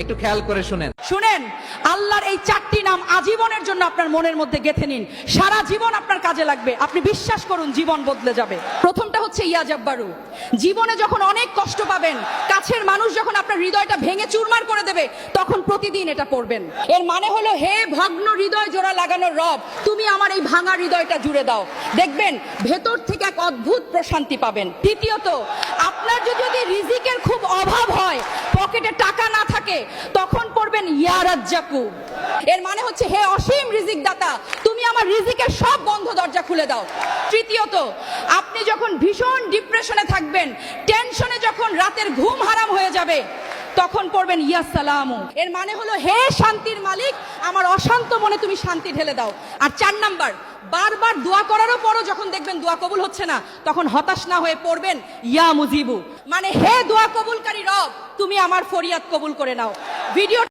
একটু খেয়াল করে শুনেন। শুনেন, আল্লাহর এই 4টি নাম আজীবনের জন্য আপনার মনের মধ্যে গেঁথে নিন, সারা জীবন আপনার কাজে লাগবে। আপনি বিশ্বাস করুন, জীবন বদলে যাবে। প্রথমটা হচ্ছে ইয়া জব্বারু। জীবনে যখন অনেক কষ্ট পাবেন, কাছের মানুষ যখন আপনার হৃদয়টা ভেঙে চুরমার করে দেবে, তখন প্রতিদিন এটা পড়বেন। এর মানে হলো, হে ভগ্ন হৃদয় জোড়া লাগানোর রব, তুমি আমার এই ভাঙা হৃদয়টা জুড়ে দাও। দেখবেন ভেতর থেকে এক অদ্ভুত প্রশান্তি পাবেন। দ্বিতীয়ত, আপনার যদি রিজিকের খুব অভাব হয়, পকেটে টাকা না থাকে, তখন পড়বেন ইয়া রাজ্জাকু। এর মানে হচ্ছে, হে অসীম রিজিক দাতা, তুমি আমার রিজিকের সব বন্ধ দরজা খুলে দাও। তৃতীয়ত, আপনি যখন ভীষণ ডিপ্রেশনে থাকবেন, টেনশনে যখন রাতের ঘুম হারাম হয়ে যাবে, তখন পড়বেন ইয়া সালামু। এর মানে হলো, হে শান্তির মালিক, আমার অশান্ত মনে তুমি শান্তি ঢেলে দাও। আর 4 নাম্বার, বারবার দোয়া করারও পরও যখন দেখবেন দোয়া কবুল হচ্ছে না, তখন হতাশ না হয়ে পড়বেন ইয়া মুজিবু, মানে হে দোয়া কবুলকারী রব, তুমি আমার ফরিয়াদ কবুল করে নাও। ভিডিও